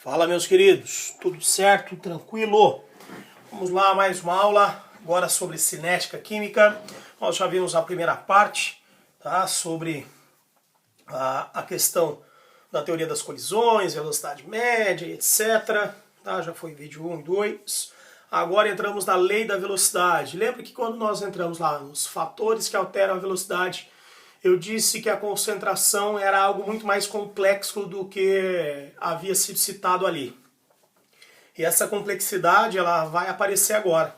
Fala, meus queridos, tudo certo, tranquilo? Vamos lá, mais uma aula agora sobre cinética química. Nós já vimos a primeira parte, tá? Sobre a questão da teoria das colisões, velocidade média, etc. Tá? Já foi vídeo 1 e 2. Agora entramos na lei da velocidade. Lembra que quando nós entramos lá nos fatores que alteram a velocidade, eu disse que a concentração era algo muito mais complexo do que havia sido citado ali. E essa complexidade ela vai aparecer agora.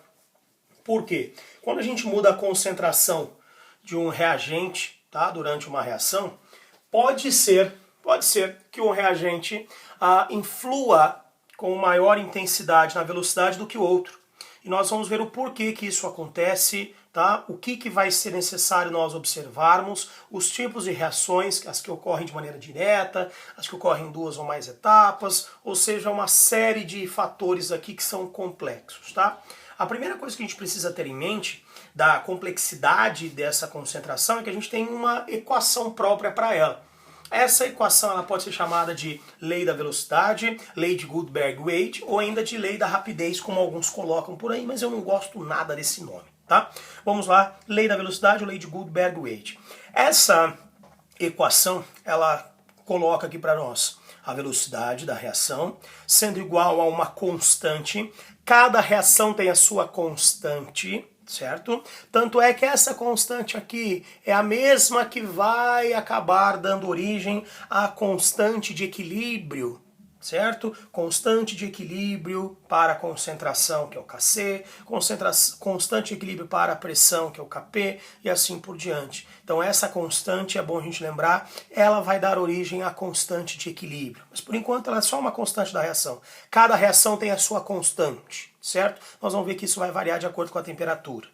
Por quê? Quando a gente muda a concentração de um reagente, tá, durante uma reação, pode ser que um reagente influa com maior intensidade na velocidade do que o outro. E nós vamos ver o porquê que isso acontece, tá? O que vai ser necessário nós observarmos, os tipos de reações, as que ocorrem de maneira direta, as que ocorrem em duas ou mais etapas, ou seja, uma série de fatores aqui que são complexos, tá? A primeira coisa que a gente precisa ter em mente da complexidade dessa concentração é que a gente tem uma equação própria para ela. Essa equação ela pode ser chamada de lei da velocidade, lei de Gutenberg-Waite ou ainda de lei da rapidez, como alguns colocam por aí, mas eu não gosto nada desse nome, tá? Vamos lá, lei da velocidade ou lei de Gutenberg-Waite. Essa equação, ela coloca aqui para nós a velocidade da reação sendo igual a uma constante. Cada reação tem a sua constante, certo? Tanto é que essa constante aqui é a mesma que vai acabar dando origem à constante de equilíbrio, certo? Constante de equilíbrio para a concentração, que é o Kc, constante de equilíbrio para a pressão, que é o Kp, e assim por diante. Então essa constante, é bom a gente lembrar, ela vai dar origem à constante de equilíbrio. Mas por enquanto ela é só uma constante da reação. Cada reação tem a sua constante, certo? Nós vamos ver que isso vai variar de acordo com a temperatura.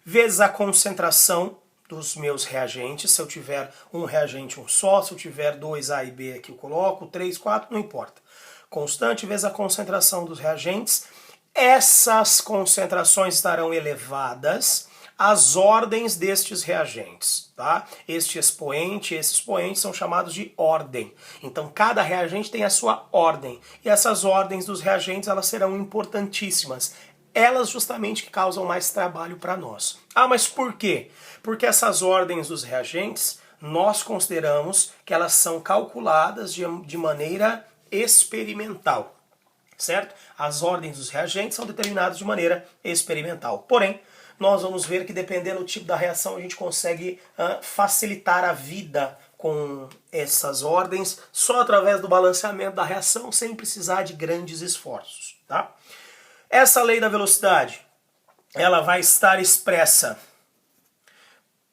Vezes a concentração dos meus reagentes, se eu tiver um reagente um só, se eu tiver dois A e B aqui eu coloco, 3, 4, não importa. Constante vezes a concentração dos reagentes, essas concentrações estarão elevadas às ordens destes reagentes, tá? Este expoente, esses expoentes são chamados de ordem. Então cada reagente tem a sua ordem, e essas ordens dos reagentes elas serão importantíssimas. Elas justamente que causam mais trabalho para nós. Ah, mas por quê? Porque essas ordens dos reagentes, nós consideramos que elas são calculadas de maneira experimental, certo? As ordens dos reagentes são determinadas de maneira experimental. Porém, nós vamos ver que dependendo do tipo da reação, a gente consegue facilitar a vida com essas ordens só através do balanceamento da reação, sem precisar de grandes esforços, tá? Essa lei da velocidade, ela vai estar expressa,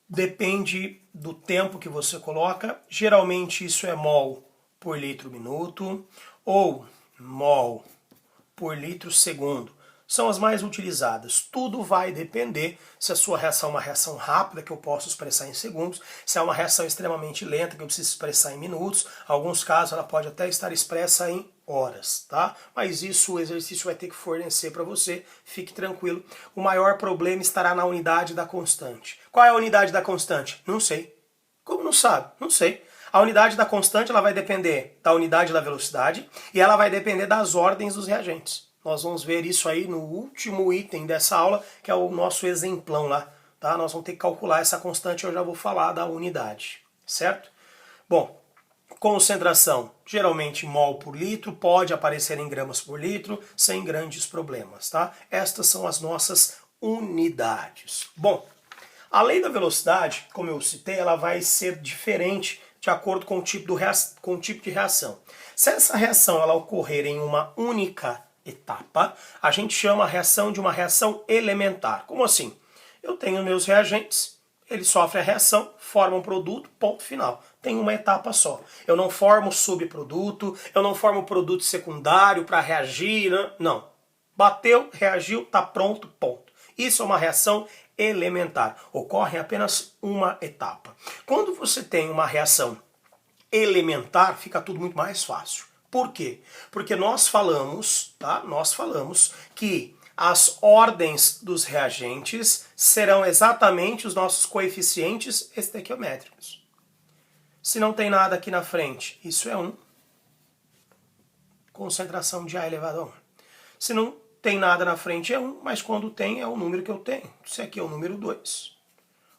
depende do tempo que você coloca, geralmente isso é mol por litro minuto ou mol por litro segundo. São as mais utilizadas. Tudo vai depender se a sua reação é uma reação rápida, que eu posso expressar em segundos, se é uma reação extremamente lenta, que eu preciso expressar em minutos. Em alguns casos ela pode até estar expressa em horas, tá? Mas isso o exercício vai ter que fornecer para você, fique tranquilo. O maior problema estará na unidade da constante. Qual é a unidade da constante? Não sei. Como não sabe? Não sei. A unidade da constante ela vai depender da unidade da velocidade e ela vai depender das ordens dos reagentes. Nós vamos ver isso aí no último item dessa aula, que é o nosso exemplão lá, tá? Nós vamos ter que calcular essa constante, eu já vou falar da unidade, certo? Bom, concentração, geralmente mol por litro, pode aparecer em gramas por litro, sem grandes problemas, tá? Estas são as nossas unidades. Bom, a lei da velocidade, como eu citei, ela vai ser diferente de acordo com o tipo de reação. Se essa reação ela ocorrer em uma única etapa, a gente chama a reação de uma reação elementar. Como assim? Eu tenho meus reagentes, eles sofrem a reação, formam um produto, ponto final. Tem uma etapa só. Eu não formo subproduto, eu não formo produto secundário para reagir, não. Bateu, reagiu, está pronto, ponto. Isso é uma reação elementar. Ocorre em apenas uma etapa. Quando você tem uma reação elementar, fica tudo muito mais fácil. Por quê? Porque nós falamos, tá? Nós falamos que as ordens dos reagentes serão exatamente os nossos coeficientes estequiométricos. Se não tem nada aqui na frente, isso é 1. concentração de A elevado a 1. Se não tem nada na frente é 1, mas quando tem é o número que eu tenho. Isso aqui é o número 2.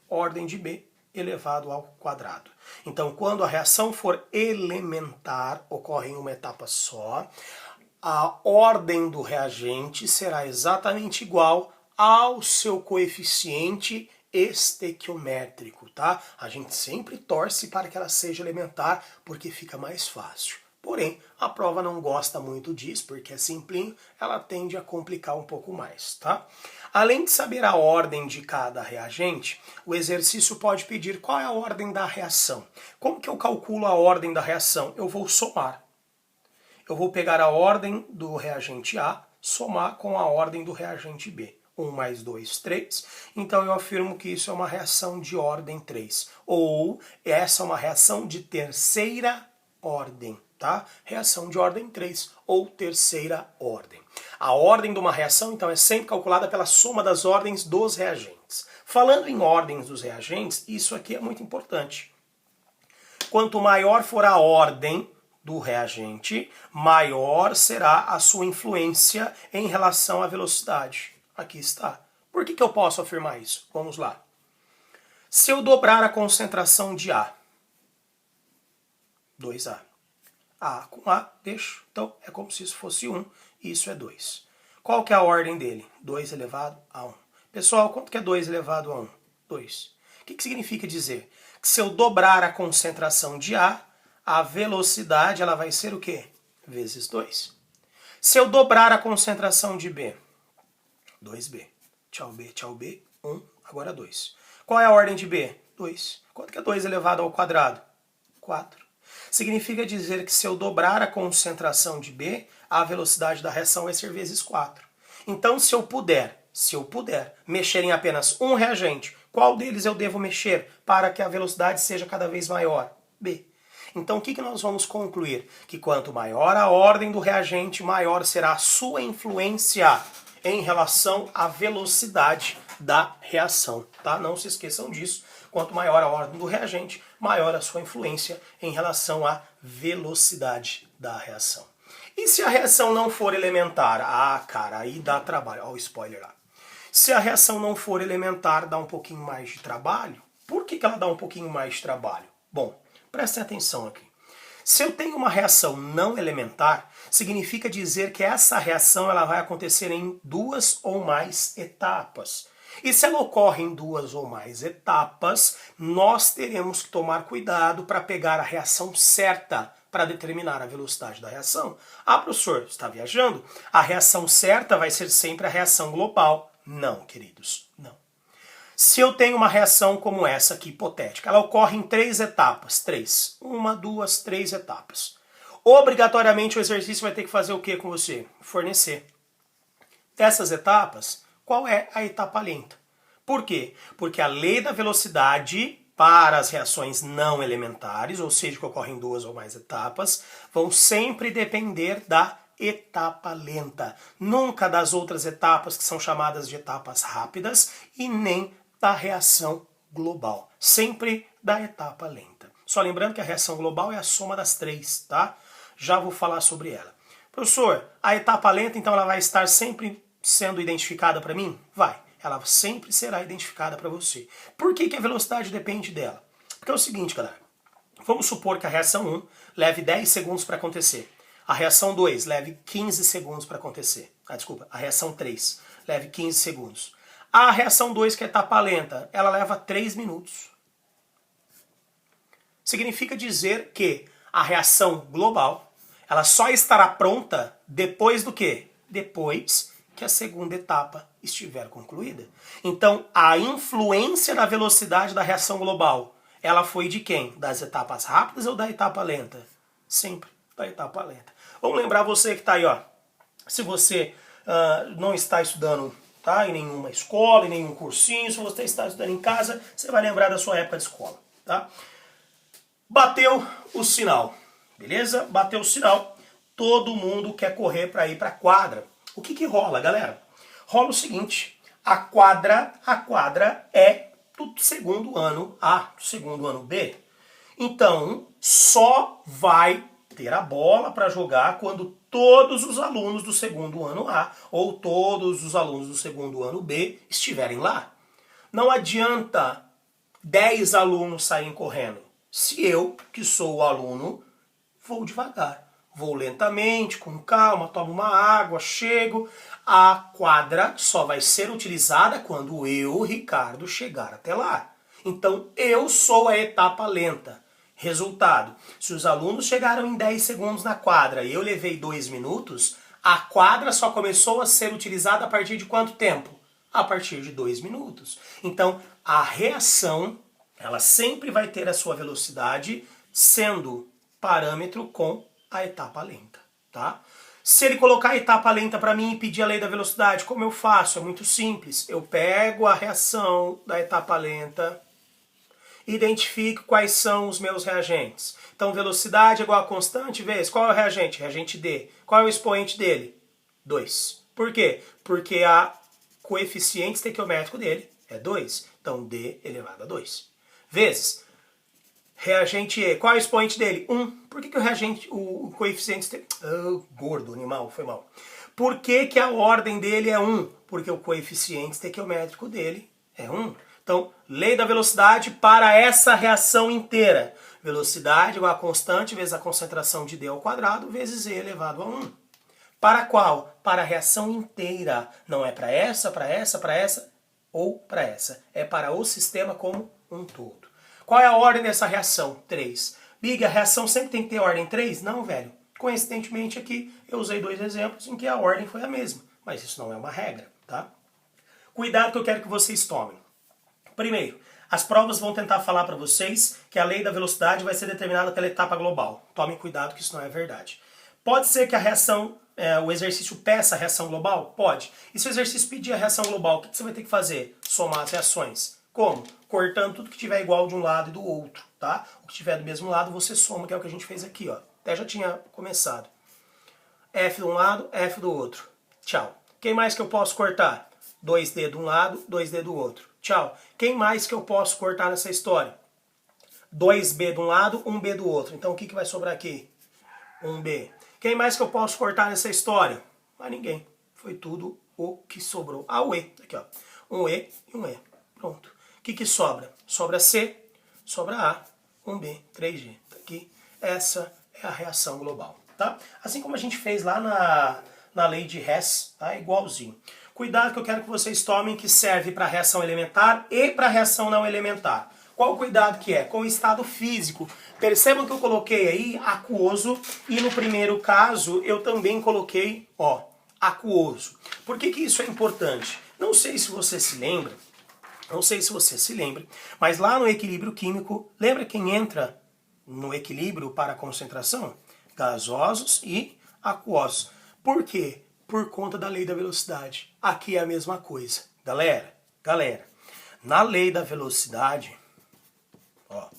Ordem de B elevado ao quadrado. Então, quando a reação for elementar, ocorre em uma etapa só, a ordem do reagente será exatamente igual ao seu coeficiente estequiométrico, tá? A gente sempre torce para que ela seja elementar, porque fica mais fácil. Porém, a prova não gosta muito disso, porque é simplinho, ela tende a complicar um pouco mais, tá? Além de saber a ordem de cada reagente, o exercício pode pedir qual é a ordem da reação. Como que eu calculo a ordem da reação? Eu vou somar. Eu vou pegar a ordem do reagente A, somar com a ordem do reagente B. 1 mais 2, 3. Então eu afirmo que isso é uma reação de ordem 3. Ou essa é uma reação de terceira ordem, tá? Reação de ordem 3 ou terceira ordem. A ordem de uma reação, então, é sempre calculada pela soma das ordens dos reagentes. Falando em ordens dos reagentes, isso aqui é muito importante. Quanto maior for a ordem do reagente, maior será a sua influência em relação à velocidade. Aqui está. Por que eu posso afirmar isso? Vamos lá. Se eu dobrar a concentração de A, 2A. A com A, deixo. Então, é como se isso fosse 1 e isso é 2. Qual que é a ordem dele? 2 elevado a 1. Pessoal, quanto que é 2 elevado a 1? 2. O que significa dizer? Que se eu dobrar a concentração de a velocidade ela vai ser o quê? Vezes 2. Se eu dobrar a concentração de B, 2B. Tchau B, 1, agora 2. Qual é a ordem de B? 2. Quanto que é 2 elevado ao quadrado? 4. Significa dizer que se eu dobrar a concentração de B, a velocidade da reação vai ser vezes 4. Então, se eu puder mexer em apenas um reagente, qual deles eu devo mexer para que a velocidade seja cada vez maior? B. Então, o que nós vamos concluir? Que quanto maior a ordem do reagente, maior será a sua influência em relação à velocidade da reação, tá? Não se esqueçam disso. Quanto maior a ordem do reagente, maior a sua influência em relação à velocidade da reação. E se a reação não for elementar? Ah, cara, aí dá trabalho. Olha o spoiler lá. Se a reação não for elementar, dá um pouquinho mais de trabalho. Por que ela dá um pouquinho mais de trabalho? Bom, prestem atenção aqui. Se eu tenho uma reação não elementar, significa dizer que essa reação ela vai acontecer em 2 ou mais etapas. E se ela ocorre em 2 ou mais etapas, nós teremos que tomar cuidado para pegar a reação certa para determinar a velocidade da reação. Ah, professor, você está viajando? A reação certa vai ser sempre a reação global. Não, queridos, não. Se eu tenho uma reação como essa aqui, hipotética, ela ocorre em 3 etapas. 3. 1, 2, 3 etapas. Obrigatoriamente o exercício vai ter que fazer o que com você? Fornecer. Dessas etapas, qual é a etapa lenta? Por quê? Porque a lei da velocidade para as reações não elementares, ou seja, que ocorrem em 2 ou mais etapas, vão sempre depender da etapa lenta. Nunca das outras etapas que são chamadas de etapas rápidas e nem da reação global. Sempre da etapa lenta. Só lembrando que a reação global é a soma das 3, tá? Já vou falar sobre ela. Professor, a etapa lenta, então, ela vai estar sempre sendo identificada para mim? Vai. Ela sempre será identificada para você. Por que a velocidade depende dela? Porque é o seguinte, galera. Vamos supor que a reação 1 leve 10 segundos para acontecer. A reação 2 leve 15 segundos para acontecer. A reação 3 leve 15 segundos. A reação 2, que é etapa lenta, ela leva 3 minutos. Significa dizer que a reação global, ela só estará pronta depois do quê? Depois que a segunda etapa estiver concluída. Então, a influência na velocidade da reação global, ela foi de quem? Das etapas rápidas ou da etapa lenta? Sempre da etapa lenta. Vamos lembrar você que está aí, ó. Se você não está estudando, tá, em nenhuma escola, em nenhum cursinho, se você está estudando em casa, você vai lembrar da sua época de escola, tá? Bateu o sinal, beleza? Bateu o sinal, todo mundo quer correr para ir para a quadra. O que rola, galera? Rola o seguinte, a quadra é do segundo ano A, do segundo ano B. Então, só vai ter a bola para jogar quando todos os alunos do segundo ano A ou todos os alunos do segundo ano B estiverem lá. Não adianta 10 alunos saírem correndo. Se eu, que sou o aluno, vou devagar. Vou lentamente, com calma, tomo uma água, chego. A quadra só vai ser utilizada quando eu, Ricardo, chegar até lá. Então, eu sou a etapa lenta. Resultado, se os alunos chegaram em 10 segundos na quadra e eu levei 2 minutos, a quadra só começou a ser utilizada a partir de quanto tempo? A partir de 2 minutos. Então, a reação, ela sempre vai ter a sua velocidade sendo parâmetro com a etapa lenta, tá? Se ele colocar a etapa lenta para mim e pedir a lei da velocidade, como eu faço? É muito simples. Eu pego a reação da etapa lenta, identifico quais são os meus reagentes. Então, velocidade é igual a constante vezes, qual é o reagente? Reagente D. Qual é o expoente dele? 2. Por quê? Porque a coeficiente estequiométrico dele é 2. Então, D elevado a 2. Vezes, reagente E. Qual é o expoente dele? 1. Por que o reagente, o coeficiente... gordo, animal, foi mal. Por que a ordem dele é 1? Porque o coeficiente estequiométrico dele é 1. Então, lei da velocidade para essa reação inteira. Velocidade igual a constante vezes a concentração de D ao quadrado vezes E elevado a 1. Para qual? Para a reação inteira. Não é para essa ou para essa. É para o sistema como um todo. Qual é a ordem dessa reação? 3. Big, a reação sempre tem que ter ordem 3? Não, velho. Coincidentemente aqui eu usei 2 exemplos em que a ordem foi a mesma. Mas isso não é uma regra, tá? Cuidado que eu quero que vocês tomem. Primeiro, as provas vão tentar falar para vocês que a lei da velocidade vai ser determinada pela etapa global. Tomem cuidado que isso não é verdade. Pode ser que a reação, o exercício peça a reação global? Pode. E se o exercício pedir a reação global, o que você vai ter que fazer? Somar as reações. Como? Cortando tudo que tiver igual de um lado e do outro, tá? O que tiver do mesmo lado você soma, que é o que a gente fez aqui, ó. Até já tinha começado. F de um lado, F do outro. Tchau. Quem mais que eu posso cortar? 2D de um lado, 2D do outro. Tchau. Quem mais que eu posso cortar nessa história? 2B de um lado, 1B do outro. Então o que vai sobrar aqui? 1B. Quem mais que eu posso cortar nessa história? Mas ninguém. Foi tudo o que sobrou. Ah, o E. Aqui, ó. Um E e um E. Pronto. O que sobra? Sobra C, sobra A, 1B, 3G. Tá aqui. Essa é a reação global. Tá? Assim como a gente fez lá na lei de Hess, tá? Igualzinho. Cuidado que eu quero que vocês tomem que serve para reação elementar e para reação não elementar. Qual o cuidado que é? Com o estado físico. Percebam que eu coloquei aí aquoso e no primeiro caso eu também coloquei, ó, aquoso. Por que isso é importante? Não sei se você se lembra, mas lá no equilíbrio químico, lembra quem entra no equilíbrio para a concentração? Gasosos e aquosos. Por quê? Por conta da lei da velocidade. Aqui é a mesma coisa. Galera, na lei da velocidade, ó,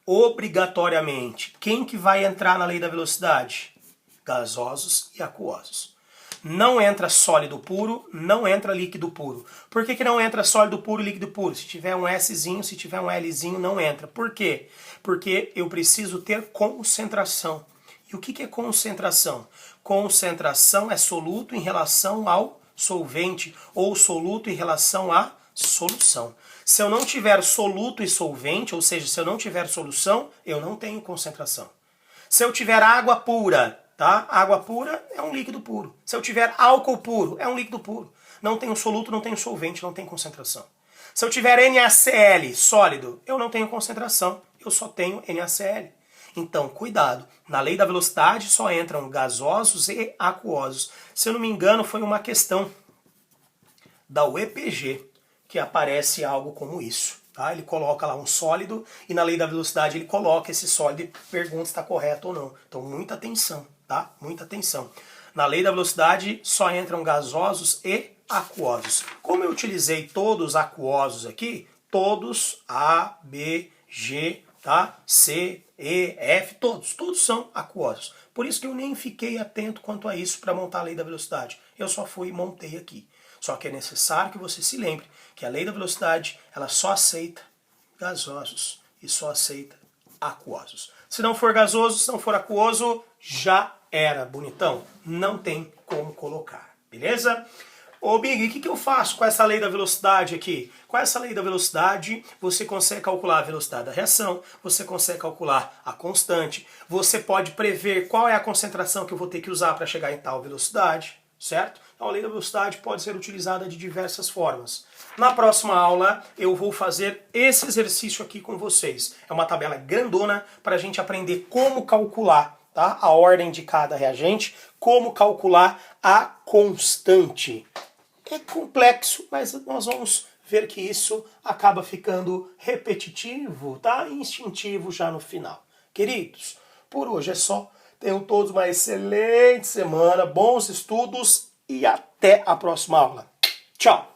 obrigatoriamente, quem que vai entrar na lei da velocidade? Gasosos e aquosos. Não entra sólido puro, não entra líquido puro. Por que não entra sólido puro e líquido puro? Se tiver um Szinho, se tiver um Lzinho, não entra. Por quê? Porque eu preciso ter concentração. E o que é concentração? Concentração é soluto em relação ao solvente ou soluto em relação à solução. Se eu não tiver soluto e solvente, ou seja, se eu não tiver solução, eu não tenho concentração. Se eu tiver água pura, tá? Água pura é um líquido puro. Se eu tiver álcool puro, é um líquido puro. Não tenho soluto, não tenho solvente, não tenho concentração. Se eu tiver NaCl sólido, eu não tenho concentração, eu só tenho NaCl. Então, cuidado, na lei da velocidade só entram gasosos e aquosos. Se eu não me engano, foi uma questão da UEPG que aparece algo como isso. Tá? Ele coloca lá um sólido e na lei da velocidade ele coloca esse sólido e pergunta se está correto ou não. Então, muita atenção, tá? Muita atenção. Na lei da velocidade só entram gasosos e aquosos. Como eu utilizei todos aquosos aqui, todos A, B, G, tá? C, E, F, todos são aquosos. Por isso que eu nem fiquei atento quanto a isso para montar a lei da velocidade. Eu só fui e montei aqui. Só que é necessário que você se lembre que a lei da velocidade ela só aceita gasosos e só aceita aquosos. Se não for gasoso, se não for aquoso, já era, bonitão. Não tem como colocar, beleza? Ô Big, o que eu faço com essa lei da velocidade aqui? Com essa lei da velocidade, você consegue calcular a velocidade da reação, você consegue calcular a constante, você pode prever qual é a concentração que eu vou ter que usar para chegar em tal velocidade, certo? Então a lei da velocidade pode ser utilizada de diversas formas. Na próxima aula eu vou fazer esse exercício aqui com vocês. É uma tabela grandona para a gente aprender como calcular, tá? A ordem de cada reagente, como calcular a constante. É complexo, mas nós vamos ver que isso acaba ficando repetitivo, tá? E instintivo já no final. Queridos, por hoje é só. Tenham todos uma excelente semana, bons estudos e até a próxima aula. Tchau!